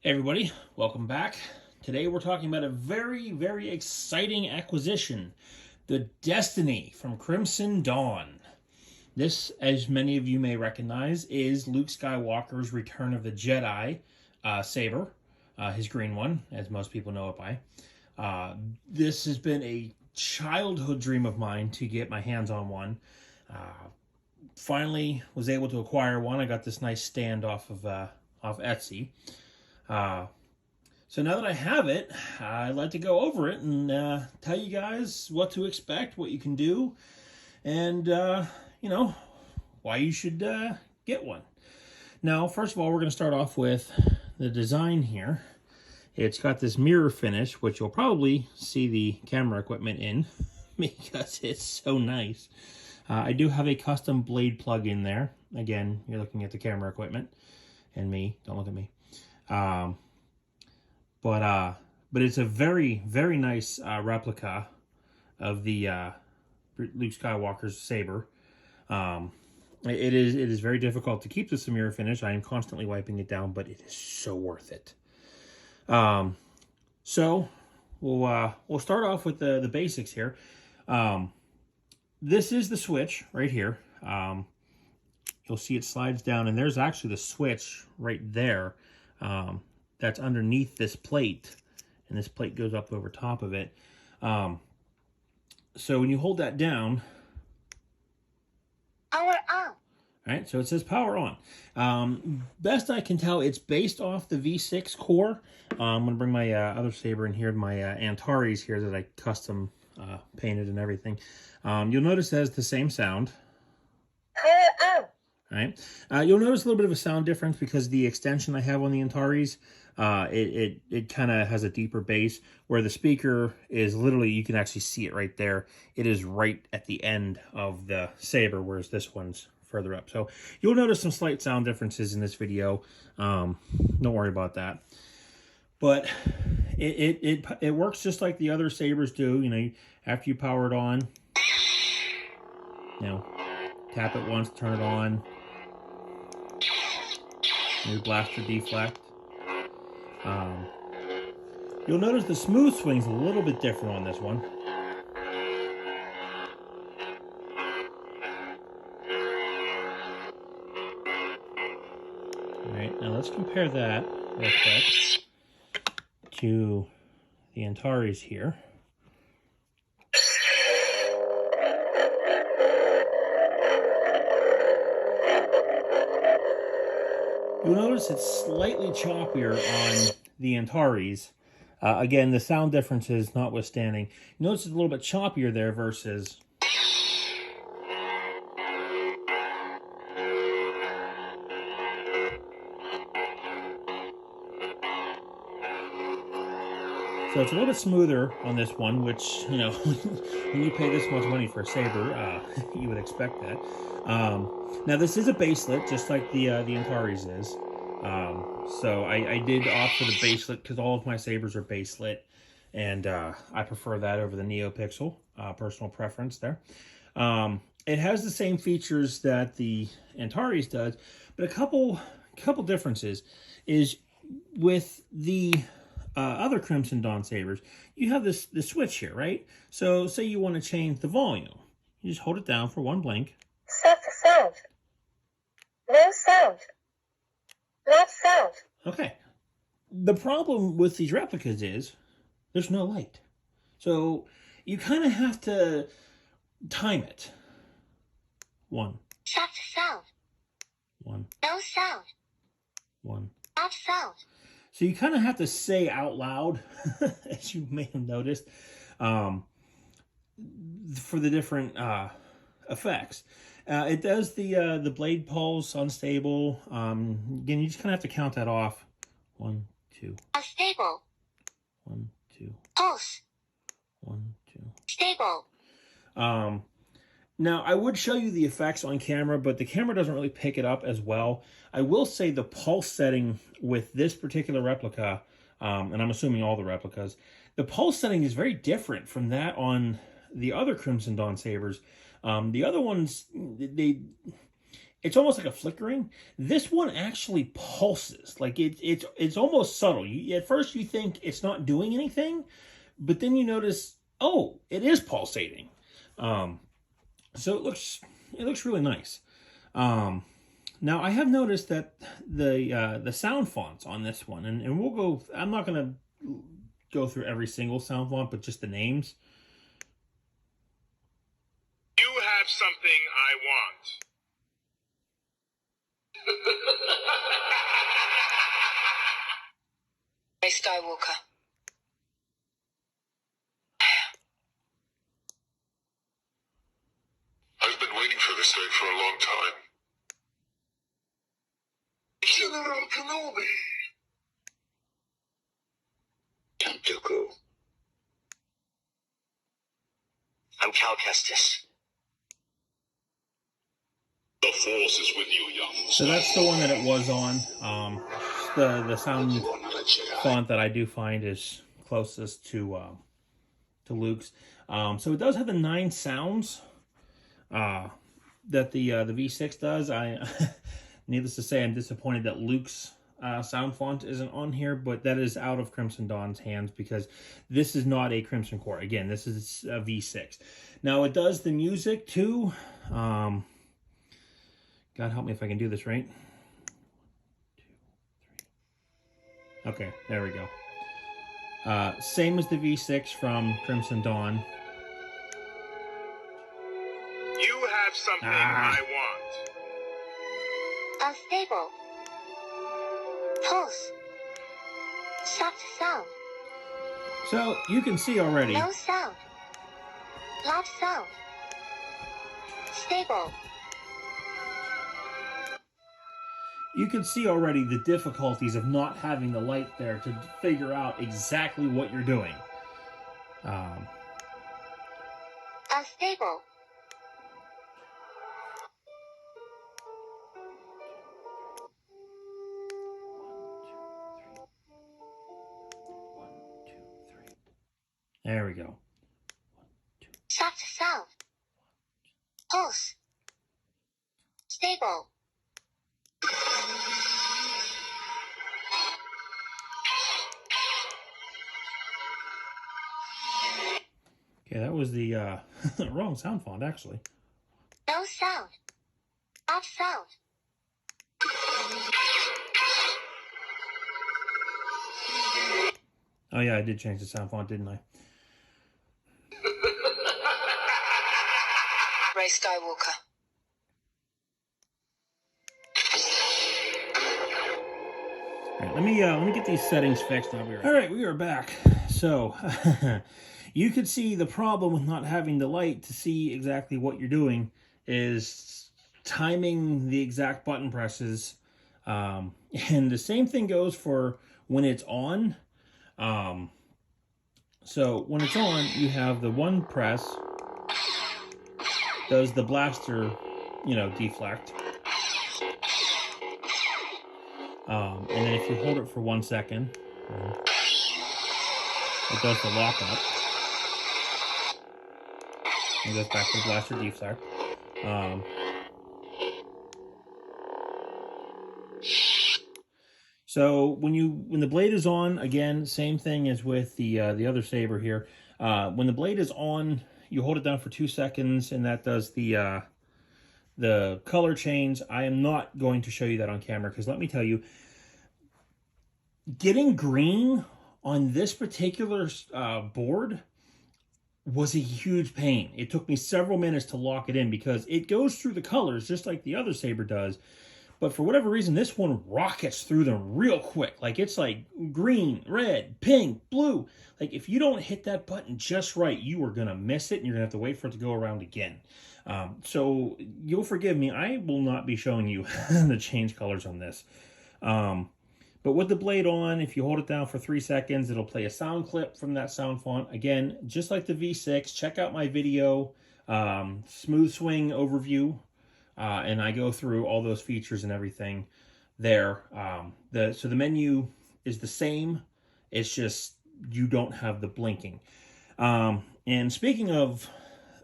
Hey everybody, welcome back. Today we're talking about a very exciting acquisition, the Destiny from Crimson Dawn. This, as many of you may recognize, is Luke Skywalker's Return of the Jedi saber, his green one, as most people know it by. This has been a childhood dream of mine to get my hands on one. Finally was able to acquire one. I got this nice stand off Etsy. So now that I have it, I'd like to go over it and tell you guys what to expect, what you can do, and why you should get one. Now, first of all, we're going to start off with the design here. It's got this mirror finish, which you'll probably see the camera equipment in because it's so nice. I do have a custom blade plug in there. Again, you're looking at the camera equipment and me. Don't look at me. But it's a very nice replica of the Luke Skywalker's saber. It is very difficult to keep this mirror finish. I am constantly wiping it down, but it is so worth it. So we'll start off with the basics here. This is the switch right here. You'll see it slides down, and there's actually the switch right there. That's underneath this plate, and this plate goes up over top of it. So when you hold that down, power on. Right, so it says power on. Best I can tell, it's based off the V6 core. I'm going to bring my other saber in here, my Antares here that I custom painted and everything. You'll notice it has the same sound. Power on. Right. You'll notice a little bit of a sound difference because the extension I have on the Antares, it kind of has a deeper bass, where the speaker is literally, you can actually see it right there. It is right at the end of the saber, whereas this one's further up. So you'll notice some slight sound differences in this video. Don't worry about that. But it works just like the other sabers do. You know, after you power it on, tap it once, turn it on. Your blaster deflect. You'll notice the smooth swing's a little bit different on this one. Alright, now let's compare that real quick to the Antares here. You'll notice it's slightly choppier on the Antares. Again, the sound differences notwithstanding. You notice it's a little bit choppier there versus... So it's a little bit smoother on this one, which, you know, when you pay this much money for a saber, you would expect that. Now this is a baselit, just like the Antares is. So I did opt for the baselit because all of my sabers are baselit, and I prefer that over the NeoPixel, personal preference there. It has the same features that the Antares does, but a couple differences is with the other Crimson Dawn sabers, you have this switch here, right? So say you want to change the volume. You just hold it down for one blink. Soft sound. No sound. Loud sound. Okay. The problem with these replicas is there's no light. So you kind of have to time it. One. Soft sound. One. No sound. One. Loud sound. So you kind of have to say out loud, as you may have noticed, for the different effects. It does the blade pulse, unstable. Again, you just kind of have to count that off. 1, 2. Unstable. 1, 2. Pulse. 1, 2. Stable. Now, I would show you the effects on camera, but the camera doesn't really pick it up as well. I will say the pulse setting with this particular replica, and I'm assuming all the replicas, the pulse setting is very different from that on the other Crimson Dawn sabers. The other ones, it's almost like a flickering. This one actually pulses. Like it's almost subtle. At first you think it's not doing anything, but then you notice, oh, it is pulsating. So it looks really nice. Now I have noticed that the sound fonts on this one, and we'll go. I'm not gonna go through every single sound font, but just the names. You have something I want. Hey, Skywalker. I've been waiting for this day for a long time. General Kenobi. Dooku. I'm Cal Kestis. The Force is with you, young. So that's the one that it was on. The sound font that I do find is closest to Luke's. So it does have the 9 sounds that the V6 does. Needless to say, I'm disappointed that Luke's sound font isn't on here, but that is out of Crimson Dawn's hands because this is not a Crimson Core. Again, this is a V6. Now it does the music too. God help me if I can do this right. 1, 2, 3. Okay, there we go. Same as the V6 from Crimson Dawn. You have something I want. Unstable. Pulse. Soft sound. So you can see already. No sound. Loud sound. Stable. You can see already the difficulties of not having the light there to figure out exactly what you're doing. Unstable. There we go. Soft sound. Pulse. Stable. Okay, that was the wrong sound font, actually. No sound. Off sound. Oh yeah, I did change the sound font, didn't I? Ray Skywalker. All right, let me get these settings fixed and I'll be right. All right, we are back. So you could see the problem with not having the light to see exactly what you're doing is timing the exact button presses. And the same thing goes for when it's on. So when it's on, you have the one press does the blaster, deflect. And then if you hold it for 1 second, it does the lockup. It goes back to the blaster deflect. So when the blade is on, again, same thing as with the other saber here. When the blade is on, you hold it down for 2 seconds, and that does the color change. I am not going to show you that on camera because let me tell you, getting green on this particular board was a huge pain. It took me several minutes to lock it in because it goes through the colors just like the other saber does. But for whatever reason, this one rockets through them real quick. Like, it's like green, red, pink, blue. Like, if you don't hit that button just right, you are going to miss it, and you're going to have to wait for it to go around again. So you'll forgive me. I will not be showing you the change colors on this. But with the blade on, if you hold it down for 3 seconds, it'll play a sound clip from that sound font. Again, just like the V6, check out my video, smoothswing overview. And I go through all those features and everything there. So the menu is the same. It's just you don't have the blinking. And speaking of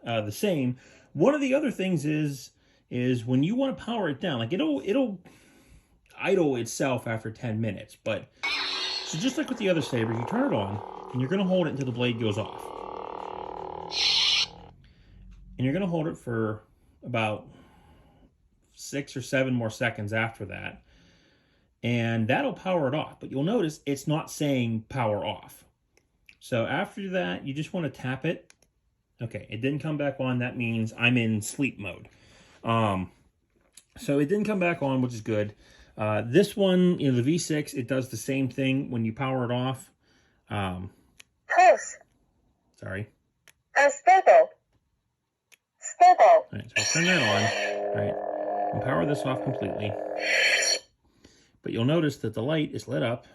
the same, one of the other things is is when you want to power it down, like it'll idle itself after 10 minutes. But so just like with the other sabers, you turn it on and you're going to hold it until the blade goes off. And you're going to hold it for about 6 or 7 more seconds after that. And that'll power it off. But you'll notice it's not saying power off. So after that, you just want to tap it. Okay, it didn't come back on. That means I'm in sleep mode. So it didn't come back on, which is good. This one, you know, the V6, it does the same thing when you power it off. Pulse. Sorry. Unstable. Stable. All right, so I'll turn that on. All right, and power this off completely. But you'll notice that the light is lit up.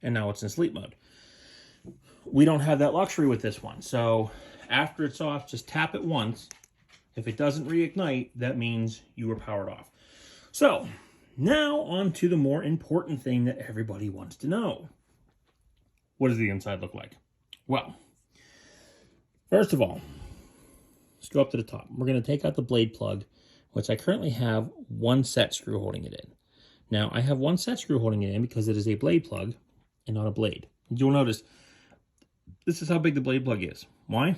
And now it's in sleep mode. We don't have that luxury with this one. So after it's off, just tap it once. If it doesn't reignite, that means you were powered off. So now on to the more important thing that everybody wants to know. What does the inside look like? Well, first of all, let's go up to the top. We're going to take out the blade plug, which I currently have one set screw holding it in. Now, I have one set screw holding it in because it is a blade plug and not a blade. You'll notice this is how big the blade plug is. Why?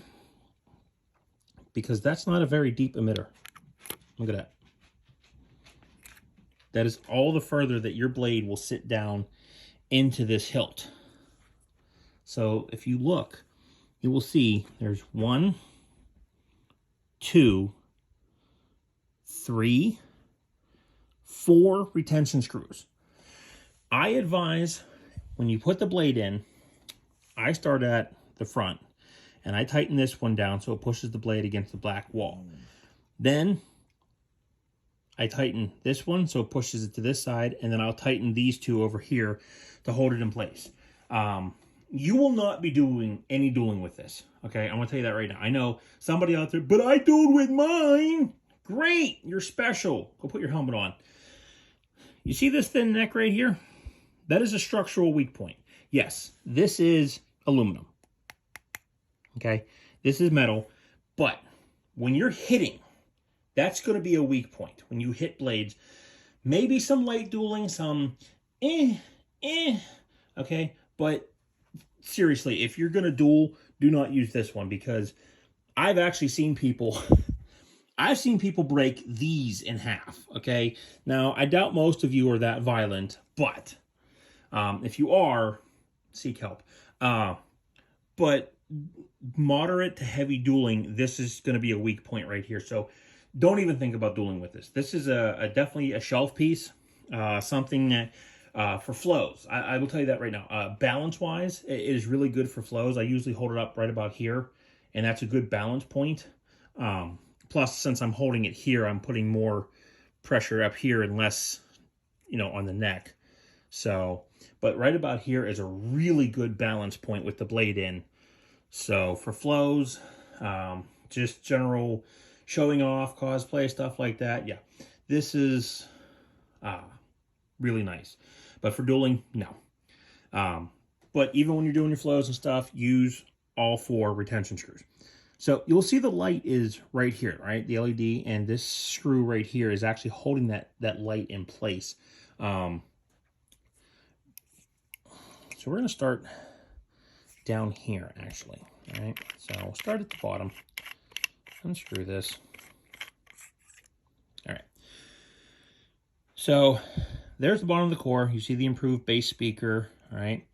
Because that's not a very deep emitter. Look at that. That is all the further that your blade will sit down into this hilt. So if you look, you will see there's 1, 2, 3, 4 retention screws. I advise when you put the blade in, I start at the front and I tighten this one down so it pushes the blade against the black wall. Then I tighten this one so it pushes it to this side, and then I'll tighten these two over here to hold it in place. You will not be doing any dueling with this, okay? I'm going to tell you that right now. I know somebody out there, but I dueled with mine. Great, you're special. Go put your helmet on. You see this thin neck right here? That is a structural weak point. Yes, this is aluminum, okay? This is metal, but when you're hitting, that's going to be a weak point. When you hit blades, maybe some light dueling, some okay? But seriously, if you're going to duel, do not use this one, because I've actually seen people, I've seen people break these in half, okay? Now, I doubt most of you are that violent, but if you are, seek help. But moderate to heavy dueling, this is going to be a weak point right here. So don't even think about dueling with this. This is definitely a shelf piece, something that for flows. I will tell you that right now. Balance-wise, it is really good for flows. I usually hold it up right about here, and that's a good balance point. Plus, since I'm holding it here, I'm putting more pressure up here and less, on the neck. So, but right about here is a really good balance point with the blade in. So for flows, just general showing off, cosplay, stuff like that, yeah, this is really nice. But for dueling, no. But even when you're doing your flows and stuff, use all 4 retention screws. So you'll see the light is right here, right? The LED, and this screw right here is actually holding that light in place. So we're going to start down here, actually. All right, so we'll start at the bottom. Unscrew this. All right. So there's the bottom of the core. You see the improved bass speaker, all right?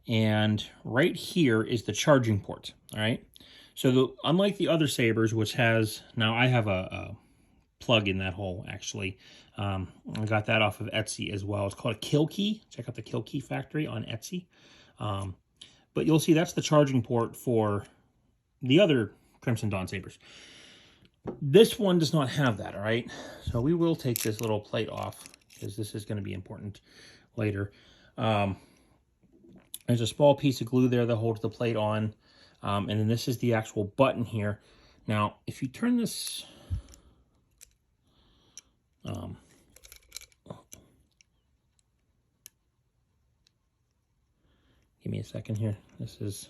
And right here is the charging port, all right? So unlike the other sabers, which has, now I have a plug in that hole, actually. I got that off of Etsy as well. It's called a Kill Key. Check out the Kill Key factory on Etsy. But you'll see that's the charging port for the other Crimson Dawn sabers. This one does not have that, all right? So we will take this little plate off, because this is going to be important later. There's a small piece of glue there that holds the plate on. And then this is the actual button here. Now, if you turn this... give Give me a second here. This is...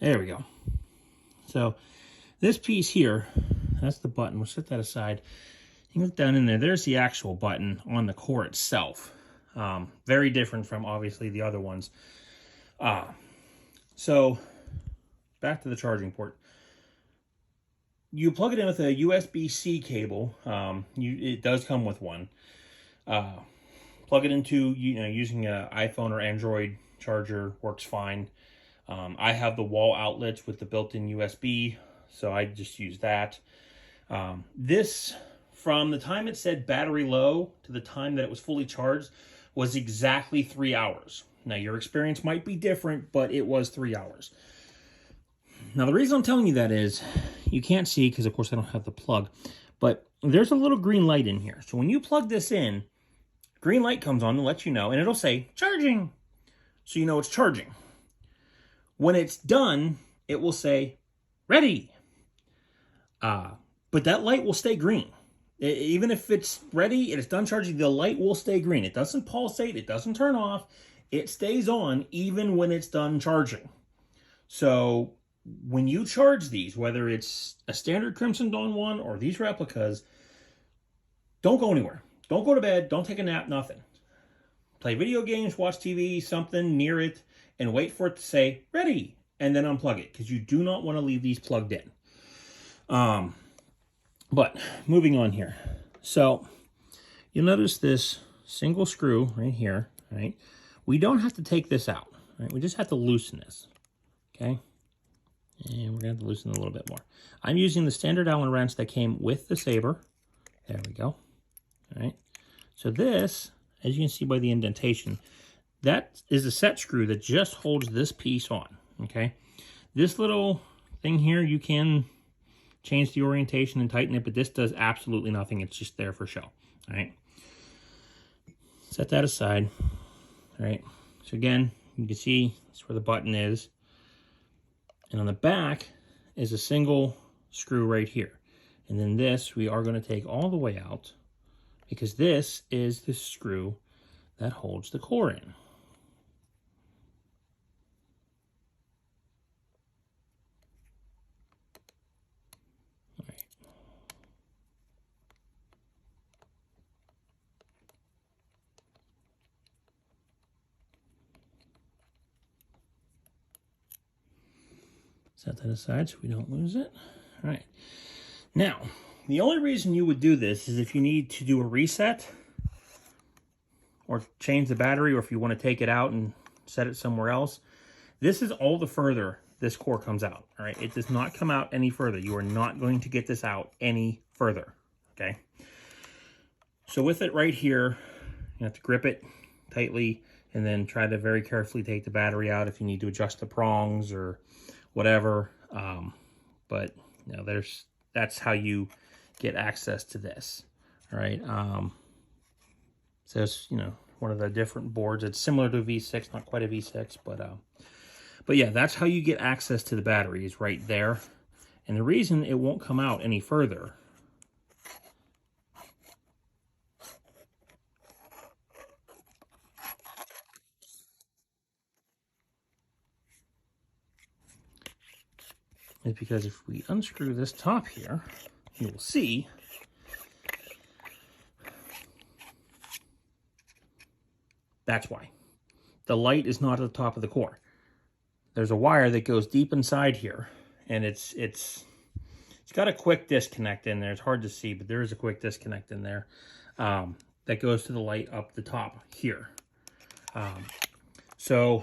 There we go. So this piece here, that's the button. We'll set that aside. You look down in there, there's the actual button on the core itself. Very different from, obviously, the other ones. So back to the charging port. You plug it in with a USB-C cable. It does come with one. Plug it into, using an iPhone or Android charger, works fine. I have the wall outlets with the built-in USB, so I just use that. This, from the time it said battery low to the time that it was fully charged, was exactly 3 hours. Now, your experience might be different, but it was 3 hours. Now, the reason I'm telling you that is, you can't see because, of course, I don't have the plug, but there's a little green light in here. So when you plug this in, green light comes on to let you know, and it'll say, charging. So you know it's charging. When it's done, it will say, ready. But that light will stay green. Even if it's ready and it's done charging, the light will stay green. It doesn't pulsate. It doesn't turn off. It stays on even when it's done charging. So when you charge these, whether it's a standard Crimson Dawn one or these replicas, don't go anywhere. Don't go to bed. Don't take a nap. Nothing. Play video games, watch TV, something near it, and wait for it to say, ready, and then unplug it, because you do not want to leave these plugged in. But moving on here. So you'll notice this single screw right here, right? We don't have to take this out, right? We just have to loosen this, okay? And we're going to have to loosen it a little bit more. I'm using the standard Allen wrench that came with the Saber. There we go, all right? So this, as you can see by the indentation, that is a set screw that just holds this piece on, okay? This little thing here, you can change the orientation and tighten it, but this does absolutely nothing. It's just there for show, all right? Set that aside, all right? So again, you can see that's where the button is. And on the back is a single screw right here. And then this, we are going to take all the way out because this is the screw that holds the core in. Set that aside so we don't lose it. All right. Now, the only reason you would do this is if you need to do a reset or change the battery, or if you want to take it out and set it somewhere else. This is all the further this core comes out. All right. It does not come out any further. You are not going to get this out any further. Okay. So with it right here, you have to grip it tightly and then try to very carefully take the battery out if you need to adjust the prongs or whatever. But you know, that's how you get access to this. All right. So it's, you know, one of the different boards. It's similar to a V6, not quite a V6, but yeah, that's how you get access to the battery, is right there. And the reason it won't come out any further is because if we unscrew this top here, you will see that's why. The light is not at the top of the core. There's a wire that goes deep inside here, and it's got a quick disconnect in there. It's hard to see, but there is a quick disconnect in there that goes to the light up the top here. So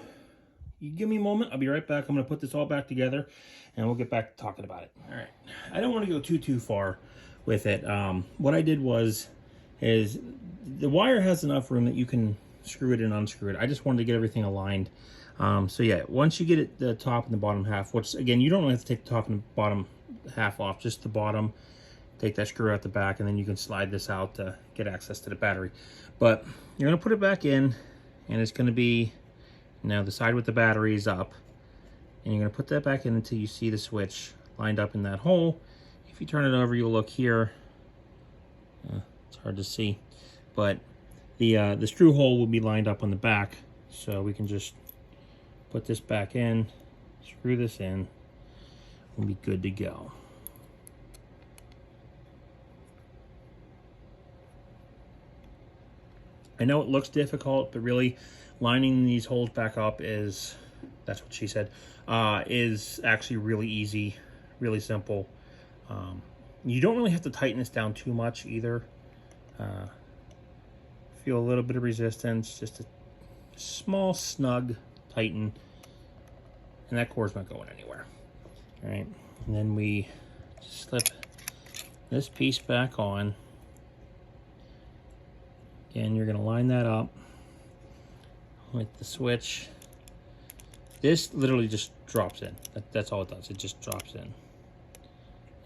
you give me a moment. I'll be right back. I'm going to put this all back together, and we'll get back to talking about it. All right. I don't want to go too far with it. What I did is the wire has enough room that you can screw it and unscrew it. I just wanted to get everything aligned. So yeah, once you get it, the top and the bottom half, which again, you don't have to take the top and the bottom half off, just the bottom, take that screw out the back, and then you can slide this out to get access to the battery. But you're going to put it back in, and it's going to be, now the side with the battery is up, And you're going to put that back in until you see the switch lined up in that hole. If you turn it over, you'll look here. It's hard to see, but the screw hole will be lined up on the back, so we can just put this back in, screw this in, we'll be good to go. I know it looks difficult, but really lining these holes back up is, that's what she said, is actually really easy, really simple. You don't really have to tighten this down too much either. Feel a little bit of resistance, just a small snug tighten, and that cord's not going anywhere. All right, and then we slip this piece back on. Again, you're gonna line that up with the switch. This literally just drops in. That's all it does, it just drops in.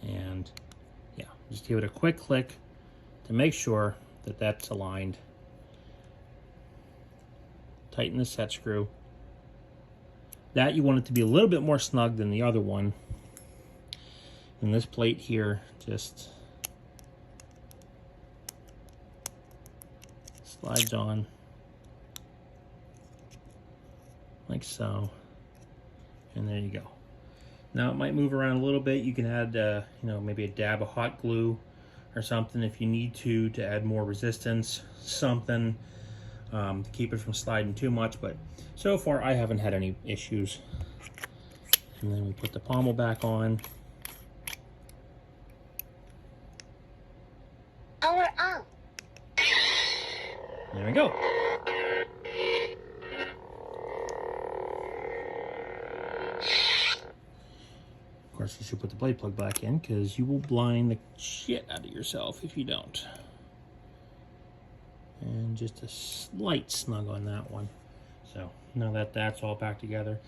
And yeah, just give it a quick click to make sure that that's aligned. Tighten the set screw. That you want it to be a little bit more snug than the other one. And this plate here just slides on like so, and there you go. Now it might move around a little bit. You can add you know, maybe a dab of hot glue or something if you need to add more resistance, something to keep it from sliding too much, but so far I haven't had any issues. And then we put the pommel back on. Power on. There we go. Of course, you should put the blade plug back in because you will blind the shit out of yourself if you don't. And just a slight snug on that one. So now that that's all back together.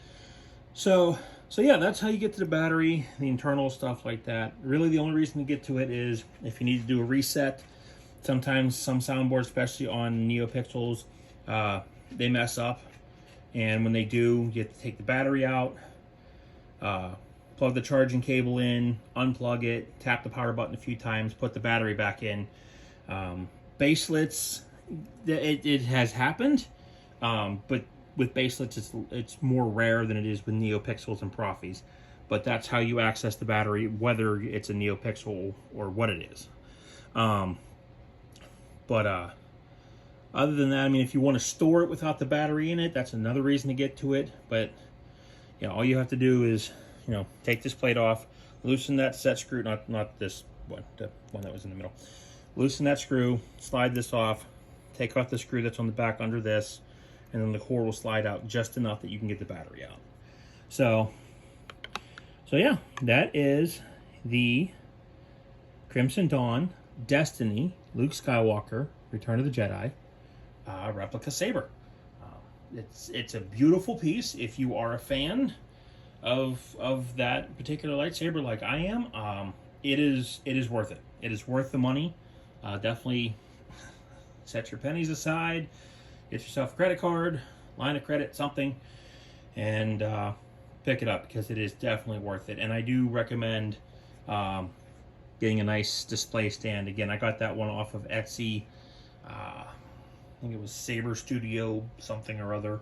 So yeah, that's how you get to the battery, the internal stuff like that. Really the only reason to get to it is if you need to do a reset. Sometimes some soundboards, especially on NeoPixels, they mess up. And when they do, you have to take the battery out, plug the charging cable in, unplug it, tap the power button a few times, put the battery back in. Baselits, it has happened, but with baselits it's more rare than it is with NeoPixels and Profis. But that's how you access the battery, whether it's a NeoPixel or what it is. Other than that, I mean, if you want to store it without the battery in it, that's another reason to get to it. But you know, all you have to do is, you know, take this plate off, loosen that set screw, not this one, the one that was in the middle. Loosen that screw, slide this off, take off the screw that's on the back under this, and then the cord will slide out just enough that you can get the battery out. So yeah, that is the Crimson Dawn Destiny Luke Skywalker Return of the Jedi replica saber. It's a beautiful piece. If you are a fan of that particular lightsaber like I am, it is worth it. It is worth the money. Definitely set your pennies aside, get yourself a credit card, line of credit, something, and pick it up because it is definitely worth it. And I do recommend getting a nice display stand. Again, I got that one off of Etsy. I think it was Saber Studio something or other.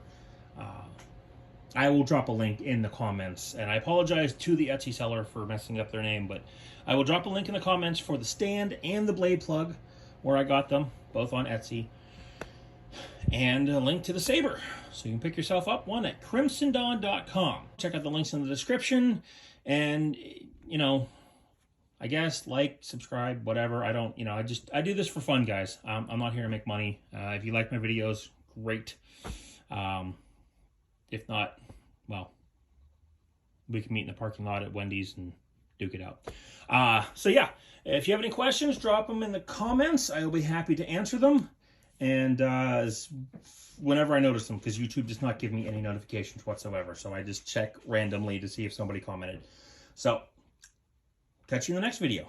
I will drop a link in the comments, and I apologize to the Etsy seller for messing up their name, but I will drop a link in the comments for the stand and the blade plug where I got them, both on Etsy, and a link to the saber, so you can pick yourself up one at crimsondawn.com. Check out the links in the description, and you know, I guess like, subscribe, whatever. I don't, you know, I do this for fun, guys. I'm not here to make money. If you like my videos, great. If not, well, we can meet in the parking lot at Wendy's and duke it out. So yeah, if you have any questions, drop them in the comments. I will be happy to answer them. And whenever I notice them, because YouTube does not give me any notifications whatsoever. So I just check randomly to see if somebody commented. So catch you in the next video.